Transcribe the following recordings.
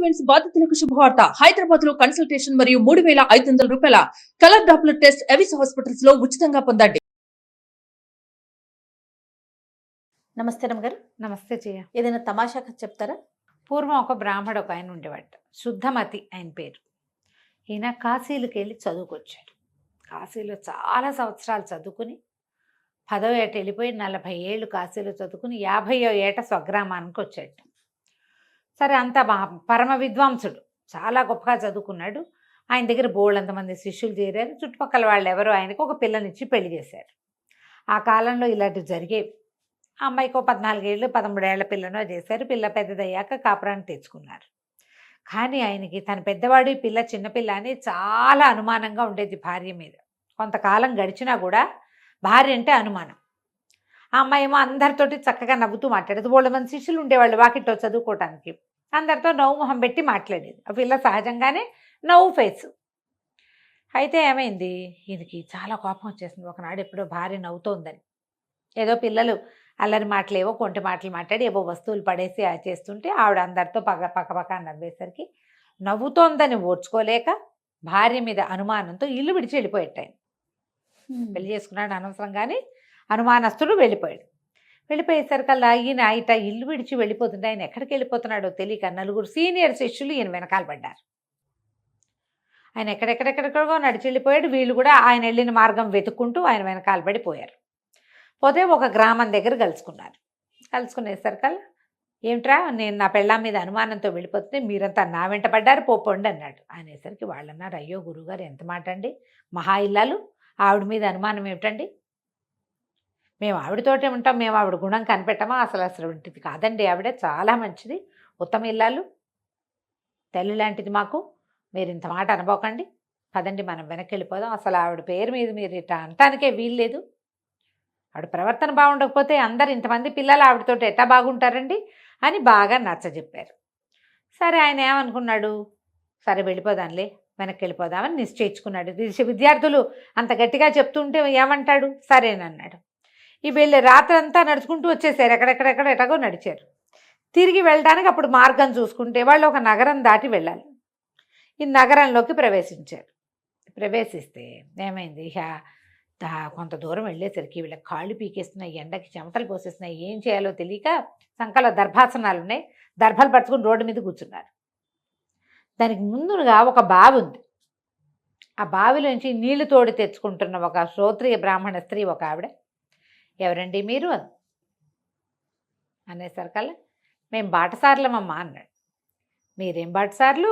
Announcements బాధితులకు శుభవార్త. హైదరాబాద్ లో కన్సల్టేషన్ మరియు 3,500 రూపాయల colour Doppler test Avis hospitals లో ఉచితంగా పొందండి. నమస్తే రమ్మగారు. నమస్తే జయ. ఏదైనా తమాషా కథ చెప్తారా? పూర్వం ఒక బ్రాహ్మడు ఒక ఆయన ఉండేవాడు, శుద్ధమతి ఆయన పేరు. ఈయన కాశీలకు వెళ్ళి చదువుకొచ్చాడు. కాశీలో చాలా సంవత్సరాలు చదువుకుని 10వ ఏట వెళ్ళిపోయి 40 ఏళ్ళు కాశీలో చదువుకుని 50వ ఏట స్వగ్రామానికి వచ్చాడు. సరే, అంత పరమ విద్వాంసుడు, చాలా గొప్పగా చదువుకున్నాడు. ఆయన దగ్గర బోళ్ళంతమంది శిష్యులు చేరారు. చుట్టుపక్కల వాళ్ళు ఎవరో ఆయనకు ఒక పిల్లనిచ్చి పెళ్లి చేశారు. ఆ కాలంలో ఇలాంటివి జరిగేవి. ఆ అమ్మాయికి 14 ఏళ్ళు 13 ఏళ్ల పిల్లనో చేశారు. పిల్ల పెద్దదయ్యాక కాపురాన్ని తెచ్చుకున్నారు. కానీ ఆయనకి తన పెద్దవాడు, ఈ పిల్ల చిన్నపిల్ల అని చాలా అనుమానంగా ఉండేది భార్య మీద. కొంతకాలం గడిచినా కూడా భార్య అంటే అనుమానం. ఆ అమ్మాయి ఏమో అందరితోటి చక్కగా నవ్వుతూ మాట్లాడేది. వాళ్ళ మంది శిష్యులు ఉండేవాళ్ళు వాకిట్లో చదువుకోవటానికి. అందరితో నవ్వు మొహం పెట్టి మాట్లాడేది. ఆ పిల్ల సహజంగానే నవ్వు ఫేసు. అయితే ఏమైంది, ఈయనకి చాలా కోపం వచ్చేసింది. ఒకనాడు ఎప్పుడో భార్య నవ్వుతోందని, ఏదో పిల్లలు అల్లరి మాటలు ఏవో కొంటి మాటలు మాట్లాడి ఏవో వస్తువులు పడేసి చేస్తుంటే ఆవిడ అందరితో పక్క నవ్వేసరికి నవ్వుతోందని ఓర్చుకోలేక భార్య మీద అనుమానంతో ఇల్లు విడిచి వెళ్ళిపోయాడు. పెళ్లి చేసుకున్నాడు అనవసరం, కానీ అనుమానస్తుడు వెళ్ళిపోయాడు. వెళ్ళిపోయేసరికల్లా ఈయన ఇల్లు విడిచి వెళ్ళిపోతుంటే ఆయన ఎక్కడికి వెళ్ళిపోతున్నాడో తెలియక 4 సీనియర్ శిష్యులు ఈయన వెనకాల పడ్డారు. ఆయన ఎక్కడెక్కడెక్కడికో నడిచి వెళ్ళిపోయాడు. వీళ్ళు కూడా ఆయన వెళ్ళిన మార్గం వెతుక్కుంటూ ఆయన వెనకాల పడిపోయారు. పోతే ఒక గ్రామం దగ్గర కలుసుకున్నారు. కలుసుకునేసరికల్లా, ఏమిట్రా, నేను నా పెళ్ళాం మీద అనుమానంతో వెళ్ళిపోతే మీరంతా నా వెంట పడ్డారు, పోపండి అన్నాడు. అనేసరికి వాళ్ళు అన్నారు, అయ్యో గురువుగారు, ఎంత మాట అండి, మహా ఇల్లాలు, ఆవిడ మీద అనుమానం ఏమిటండి? మేము ఆవిడతోటే ఉంటాం, మేము ఆవిడ గుణం కనిపెట్టమా? అసలు ఉంటుంది కాదండి, ఆవిడ చాలా మంచిది, ఉత్తమ ఇల్లాలు, తల్లి లాంటిది మాకు, మీరు ఇంత మాట అనుకోకండి, పదండి మనం వెనక్కి వెళ్ళిపోదాం. అసలు ఆవిడ పేరు మీద మీరు ఇట్లా అనటానికే వీల్లేదు. ఆవిడ ప్రవర్తన బాగుండకపోతే అందరు ఇంతమంది పిల్లలు ఆవిడతోటి ఎట్టా బాగుంటారండి అని బాగా నచ్చజెప్పారు. సరే, ఆయన ఏమనుకున్నాడు, సరే వెళ్ళిపోదాంలే, వెనక్కి వెళ్ళిపోదామని నిశ్చయించుకున్నాడు. విద్యార్థులు అంత గట్టిగా చెప్తుంటే ఏమంటాడు, సరేనన్నాడు. ఈ వెళ్ళి రాత్రంతా నడుచుకుంటూ వచ్చేసారు. ఎటగో నడిచారు. తిరిగి వెళ్ళడానికి అప్పుడు మార్గం చూసుకుంటే వాళ్ళు ఒక నగరం దాటి వెళ్ళాలి. ఈ నగరంలోకి ప్రవేశించారు. ప్రవేశిస్తే ఏమైంది, కొంత దూరం వెళ్ళేసరికి వీళ్ళకి కాళ్ళు పీకేస్తున్నాయి, ఎండకి చెమటలు పోసేస్తున్నాయి, ఏం చేయాలో తెలియక సంకలో దర్భాసనాలు ఉన్నాయి, దర్భలు పరుచుకుని రోడ్డు మీద కూర్చున్నారు. దానికి ముందుగా ఒక బావి ఉంది. ఆ బావిలోంచి నీళ్లు తోడి తెచ్చుకుంటున్న ఒక శ్రోత్రియ బ్రాహ్మణ స్త్రీ ఒక ఆవిడ, ఎవరండి మీరు అనేసరికల్లా, మేము బాటసార్లమమ్మా అన్నాడు. మీరేం బాటసార్లు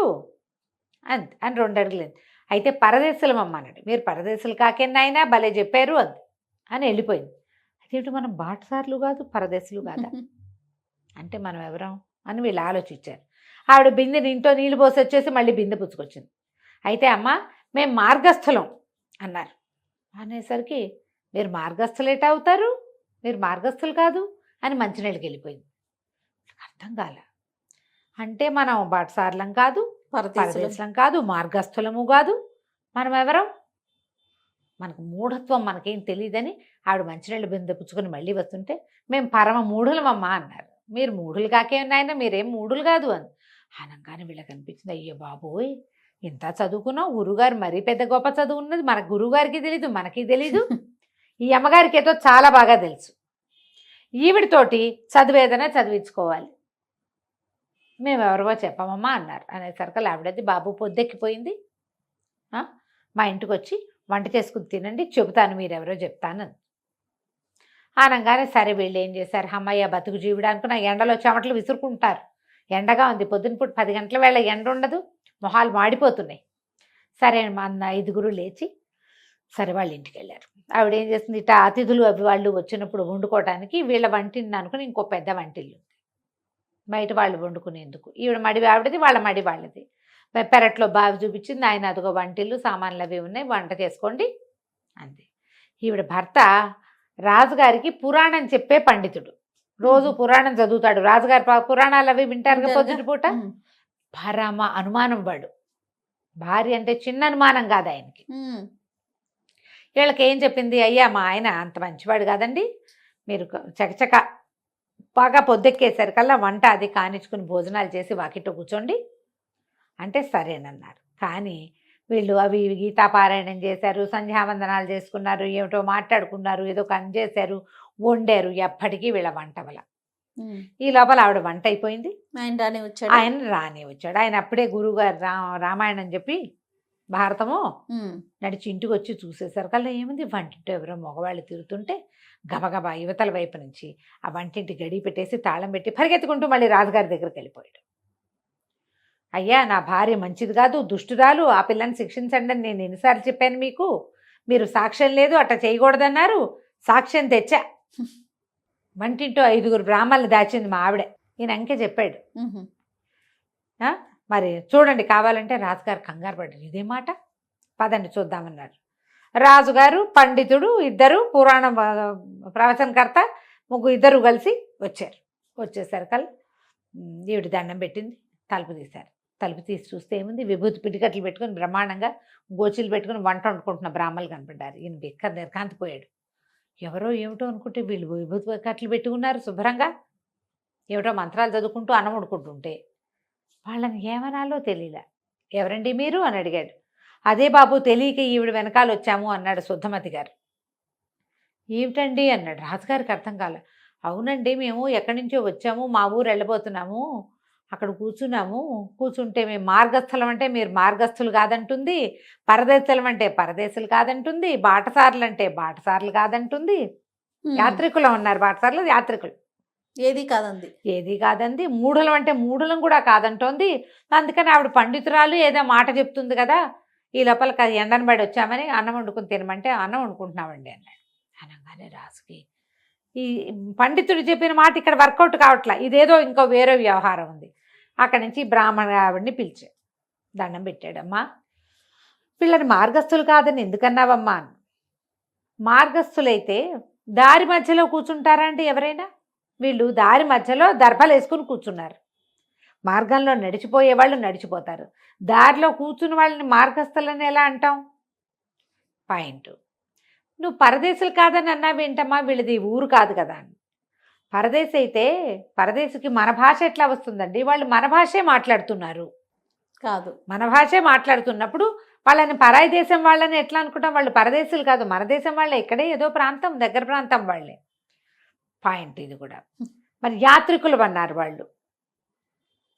అని 2 అడుగులేదు. అయితే పరదేశులమమ్మ అన్నాడు. మీరు పరదేశులు కాకేనాయనా, భలే చెప్పారు అని వెళ్ళిపోయింది. అదేంటి, మనం బాటసార్లు కాదు పరదేశులు కాదా అంటే మనం ఎవరం అని వీళ్ళు ఆలోచించారు. ఆవిడ బిందె ఇంట్లో నీళ్ళు పోసి వచ్చేసి మళ్ళీ బిందె పుచ్చుకొచ్చింది. అయితే అమ్మ, మేము మార్గస్థులం అన్నారు. అనేసరికి, మీరు మార్గస్థులు ఎటా అవుతారు, మీరు మార్గస్థులు కాదు అని మంచినీళ్ళకి వెళ్ళిపోయింది. అర్థం కాల. అంటే మనం బాటసార్లం కాదు, పరదేశులం కాదు, మార్గస్థులము కాదు, మనం ఎవరం, మనకు మూఢత్వం, మనకేం తెలియదని ఆవిడ మంచినీళ్ళు బిందె పుచ్చుకొని మళ్ళీ వస్తుంటే, మేము పరమ మూఢులమమ్మా అన్నారు. మీరు మూఢులు కాకే ఉన్నాయన్నా, మీరేం మూఢులు కాదు అని అనగానే వీళ్ళకి అనిపించింది, అయ్యో బాబోయ్, ఇంత చదువుకున్నాం, గురువుగారు మరీ పెద్ద గొప్ప చదువు ఉన్నది, మన గురువుగారికి తెలీదు, మనకి తెలీదు, ఈ అమ్మగారికి ఏదో చాలా బాగా తెలుసు, ఈవిడితోటి చదువేదన చదివించుకోవాలి, మేము ఎవరివో చెప్పమమ్మా అన్నారు. అనేసరికి ఆవిడది, బాబు పొద్దెక్కిపోయింది, మా ఇంటికి వచ్చి వంట చేసుకుని తినండి, చెబుతాను, మీరెవరో చెప్తాను అనగానే సరే వీళ్ళు ఏం చేశారు, అమ్మయ్య బతుకు జీవుడు అనుకున్న ఎండలో చెమటలు విసురుకుంటారు. ఎండగా ఉంది, పొద్దునపూట 10 గంటల వేళ ఎండ ఉండదు, మొహాలు మాడిపోతున్నాయి. సరే మా 5 లేచి సరే వాళ్ళ ఇంటికి వెళ్ళారు. ఆవిడ ఏం చేస్తుంది, ఇట్లా అతిథులు అవి వాళ్ళు వచ్చినప్పుడు వండుకోవడానికి వీళ్ళ వంటిల్ని అనుకుని ఇంకో పెద్ద వంటిల్లు బయట వాళ్ళు వండుకునేందుకు, ఈవిడ మడి ఆవిడది, వాళ్ళ మడి వాళ్ళది. పెరట్లో బావి చూపించింది. ఆయన అదిగో వంటిల్లు సామాన్లు అవి ఉన్నాయి, వంట చేసుకోండి అంది. ఈవిడ భర్త రాజుగారికి పురాణం చెప్పే పండితుడు, రోజు పురాణం చదువుతాడు. రాజుగారి పురాణాలు అవి వింటారు పొద్దుటి పూట. పరమ అనుమానం వాడు. భార్య అంటే చిన్న అనుమానం కాదు ఆయనకి. వీళ్ళకి ఏం చెప్పింది, అయ్యా మా ఆయన అంత మంచివాడు కాదండి, మీరు చకచక బాగా పొద్దెక్కేసరికల్లా వంట అది కానిచ్చుకుని భోజనాలు చేసి వాకిట్లో కూర్చోండి, అంటే సరేనన్నారు. కానీ వీళ్ళు అవి ఇవి గీతాపారాయణం చేశారు, సంధ్యావందనాలు చేసుకున్నారు, ఏమిటో మాట్లాడుకున్నారు, ఏదో పని చేశారు, వండారు. ఎప్పటికీ వీళ్ళ వంటవల. ఈ లోపల ఆవిడ వంట అయిపోయింది. ఆయన రాని వచ్చాడు. ఆయన అప్పుడే గురువుగారు రామాయణం చెప్పి భారతము నడిచి ఇంటికి వచ్చి చూసేసరికి అలా ఏముంది, వంటింటి ఎవరో మగవాళ్ళు తిరుగుతుంటే గబగబా యువతల వైపు నుంచి ఆ వంటింటి గడి పెట్టేసి తాళం పెట్టి పరిగెత్తుకుంటూ మళ్ళీ రాజుగారి దగ్గరికి వెళ్ళిపోయాడు. అయ్యా, నా భార్య మంచిది కాదు, దుష్టురాలు, ఆ పిల్లని శిక్షించండి అని నేను ఎన్నిసార్లు చెప్పాను మీకు, మీరు సాక్ష్యం లేదు అట్లా చేయకూడదన్నారు, సాక్ష్యం తెచ్చా. వంటింటో 5 బ్రాహ్మణులు దాచింది మా ఆవిడ. ఈయన అంకే చెప్పాడు. మరి చూడండి కావాలంటే. రాజుగారు కంగారు పడ్డారు. ఇదే మాట, పదండి చూద్దామన్నారు. రాజుగారు, పండితుడు, ఇద్దరు పురాణ ప్రవచనకర్త, ఇద్దరు కలిసి వచ్చారు. వచ్చేసరికల్లా ఈవిడ దండం పెట్టింది, తలుపు తీశారు. తలుపు తీసి చూస్తే ఏముంది, విభూతి పిడికట్లు పెట్టుకుని బ్రహ్మాండంగా గోచీలు పెట్టుకుని వంట వండుకుంటున్న బ్రాహ్మణులు కనపడ్డారు. ఈయన బెక్కర్ నిర్కాంతిపోయాడు. ఎవరో ఏమిటో అనుకుంటే వీళ్ళు విభూతి కట్లు పెట్టుకున్నారు శుభ్రంగా, ఏమిటో మంత్రాలు చదువుకుంటూ అన్నం వండుకుంటుంటే వాళ్ళని ఏమనాలో తెలియలే. ఎవరండి మీరు అని అడిగాడు. అదే బాబు, తెలియక ఈవిడ వెనకాల వచ్చాము అన్నాడు శుద్ధమతి గారు. ఏమిటండి అన్నాడు. రాజుగారికి అర్థం కాల. అవునండి, మేము ఎక్కడి నుంచో వచ్చాము, మా ఊరు వెళ్ళబోతున్నాము, అక్కడ కూర్చున్నాము, కూర్చుంటే మేము మార్గస్థలం అంటే మీరు మార్గస్థులు కాదంటుంది, పరదేశులం అంటే పరదేశులు కాదంటుంది, బాటసారులు అంటే బాటసారులు కాదంటుంది, యాత్రికులు ఉన్నారు, బాటసారులు యాత్రికులు ఏది కాదంది, మూఢులం అంటే మూఢులం కూడా కాదంటోంది. అందుకని ఆవిడ పండితురాలు ఏదో మాట చెప్తుంది కదా, ఈ లోపల ఎండను బడి వచ్చామని అన్నం వండుకుని తినమంటే అన్నం వండుకుంటున్నామండి అన్నాడు. అనగానే రాజుకి ఈ పండితుడు చెప్పిన మాట ఇక్కడ వర్కౌట్ కావట్లా, ఇదేదో ఇంకో వేరే వ్యవహారం ఉంది. అక్కడి నుంచి బ్రాహ్మణ ఆవిడని పిలిచాడు, దండం పెట్టాడమ్మా, పిల్లని మార్గస్థులు కాదని ఎందుకన్నావమ్మా? మార్గస్థులైతే దారి మధ్యలో కూర్చుంటారండి ఎవరైనా? వీళ్ళు దారి మధ్యలో దర్భలు వేసుకుని కూర్చున్నారు. మార్గంలో నడిచిపోయే వాళ్ళు నడిచిపోతారు, దారిలో కూర్చున్న వాళ్ళని మార్గస్థులని ఎలా అంటాం? పాయింట్. నువ్వు పరదేశులు కాదని అన్నావేంటమ్మా, వీళ్ళది ఊరు కాదు కదా అని. పరదేశి అయితే పరదేశికి మన భాష ఎట్లా వస్తుందండి? వాళ్ళు మన భాషే మాట్లాడుతున్నారు కాదు, మన భాషే మాట్లాడుతున్నప్పుడు వాళ్ళని పరాయి దేశం వాళ్ళని ఎట్లా అనుకుంటాం? వాళ్ళు పరదేశులు కాదు, మన దేశం వాళ్ళే, ఇక్కడే ఏదో ప్రాంతం, దగ్గర ప్రాంతం వాళ్ళే. పాయింట్ ఇది కూడా. మరి యాత్రికులు అన్నారు వాళ్ళు,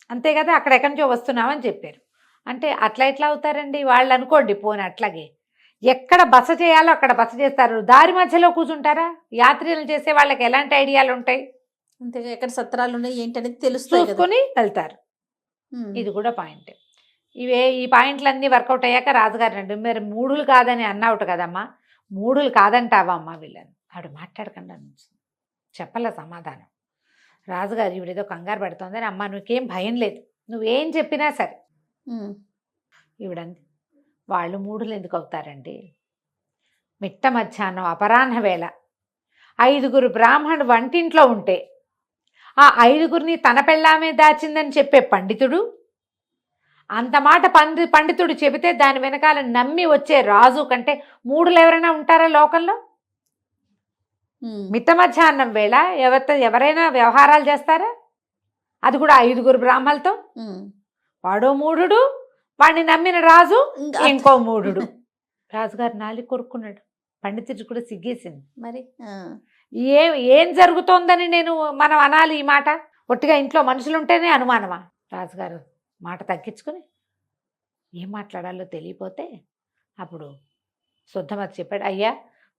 అంతే కదా, అక్కడ ఎక్కడి నుంచో వస్తున్నామని చెప్పారు. అంటే అట్లా ఎట్లా అవుతారండి వాళ్ళు? అనుకోండి పోనీ అట్లాగే, ఎక్కడ బస చేయాలో అక్కడ బస చేస్తారు, దారి మధ్యలో కూర్చుంటారా? యాత్రలు చేసే వాళ్ళకి ఎలాంటి ఐడియాలు ఉంటాయి? అంతేగా, ఎక్కడ సత్రాలు ఉన్నాయి ఏంటనేది తెలుస్తుంది, చూసుకుని వెళ్తారు. ఇది కూడా పాయింట్. ఈ పాయింట్లన్నీ వర్కౌట్ అయ్యాక రాజుగారు రండి, మీరు మూఢులు కాదని అన్నావుట కదమ్మా, మూఢులు కాదంటావా అమ్మా వీళ్ళని? ఆవిడ మాట్లాడకుండా చెప్పాల సమాధానం. రాజుగారు ఈవిడేదో కంగారు పెడుతోందని, అమ్మ నువ్వేం భయం లేదు, నువ్వేం చెప్పినా సరే. ఈవిడంది, వాళ్ళు మూఢులు ఎందుకు అవుతారండి? మిట్ట మధ్యాహ్నం అపరాహ్న వేళ 5 బ్రాహ్మణుడు వంటింట్లో ఉంటే ఆ 5 తన పెళ్ళామే దాచిందని చెప్పే పండితుడు, అంత మాట పండితుడు చెబితే దాని వెనకాల నమ్మి వచ్చే రాజు కంటే మూఢులు ఎవరైనా ఉంటారా లోకంలో? మిట్ట మధ్యాహ్నం వేళ ఎవరైనా వ్యవహారాలు చేస్తారా? అది కూడా 5 బ్రాహ్మణులతో. వాడో మూఢుడు, వాడిని నమ్మిన రాజు ఇంకో మూఢుడు. రాజుగారు నాలి కొరుక్కున్నాడు, పండితుడు కూడా సిగ్గేసింది. మరి ఏం జరుగుతోందని మనం అనాలి ఈ మాట? ఒట్టిగా ఇంట్లో మనుషులుంటేనే అనుమానమా? రాజుగారు మాట తగ్గించుకుని ఏం మాట్లాడాలో తెలియపోతే అప్పుడు శుద్ధమతి చెప్పాడు, అయ్యా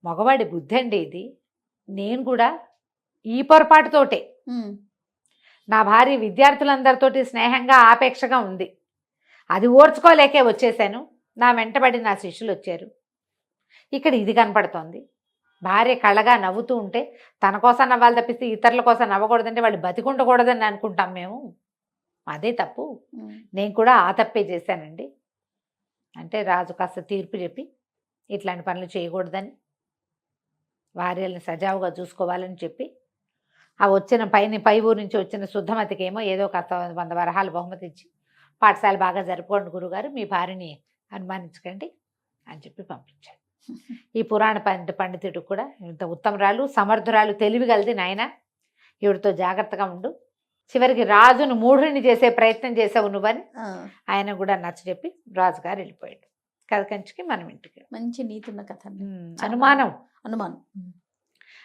మగవాడి బుద్ధి అండి ఇది, నేను కూడా ఈ పొరపాటుతోటే, నా భార్య విద్యార్థులందరితోటి స్నేహంగా ఆపేక్షగా ఉంది, అది ఓర్చుకోలేకే వచ్చేసాను, నా వెంటబడి నా శిష్యులు వచ్చారు, ఇక్కడ ఇది కనపడుతోంది, భార్య కళ్ళగా నవ్వుతూ ఉంటే తన కోసం నవ్వాలి తప్పిస్తే ఇతరుల కోసం నవ్వకూడదంటే వాళ్ళు బతికుండకూడదని అనుకుంటాం మేము, అదే తప్పు, నేను కూడా ఆ తప్పే చేశానండి అంటే రాజు కాస్త తీర్పు చెప్పి ఇట్లాంటి పనులు చేయకూడదని, భార్యల్ని సజావుగా చూసుకోవాలని చెప్పి ఆ వచ్చిన పై ఊరు నుంచి వచ్చిన శుద్ధమతికి ఏమో ఏదో కాస్త 100 వరహాలు బహుమతి ఇచ్చి, పాఠశాల బాగా జరుపుకోండి గురుగారు, మీ భార్యని అనుమానించకండి అని చెప్పి పంపించాడు. ఈ పురాణ పండితుడు కూడా ఇంత ఉత్తమరాలు, సమర్థురాలు, తెలివి కలిది నాయన, ఈవిడతో జాగ్రత్తగా ఉండు, చివరికి రాజును మూఢుని చేసే ప్రయత్నం చేసావు నువ్వని ఆ, ఆయన కూడా నచ్చజెప్పి రాజుగారు వెళ్ళిపోయాడు. కథ కంచికి మనం ఇంటికి. మంచి నీతున్న కథ అండి. అనుమానం, అనుమానం.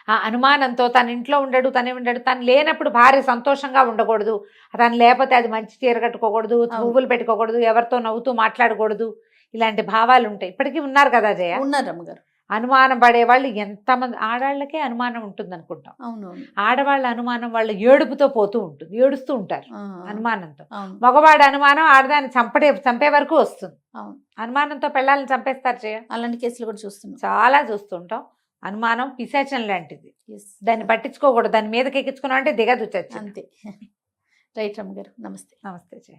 ఆ అనుమానంతో తన ఇంట్లో ఉండడు, తనే ఉండడు, తను లేనప్పుడు భార్య సంతోషంగా ఉండకూడదు, తను లేకపోతే అది మంచి చీర కట్టుకోకూడదు, పువ్వులు పెట్టుకోకూడదు, ఎవరితో నవ్వుతూ మాట్లాడకూడదు, ఇలాంటి భావాలు ఉంటాయి. ఇప్పటికీ ఉన్నారు కదా జయ. ఉన్నారు అమ్మగారు. అనుమానం పడేవాళ్ళు ఎంతమంది, ఆడవాళ్ళకే అనుమానం ఉంటుంది అనుకుంటాం. అవును. ఆడవాళ్ళ అనుమానం వాళ్ళ ఏడుపుతో పోతూ ఉంటుంది, ఏడుస్తూ ఉంటారు ఆ, అనుమానంతో. అవును. మగవాడి అనుమానం ఆడదాన్ని చంపే వరకు వస్తుంది. అవును. అనుమానంతో పెళ్ళాలను చంపేస్తారు జయ. అలాంటి కేసులు కూడా చూస్తున్నాం. చాలా చూస్తుంటాం. అనుమానం పిశాచం లాంటిది, Yes. దాన్ని పట్టించుకోకూడదు. దాని మీదకి ఎక్కించుకున్నాం అంటే దిగదు చచ్చి. అంతే. రైట్ అమ్మగారు. నమస్తే. నమస్తే జయ.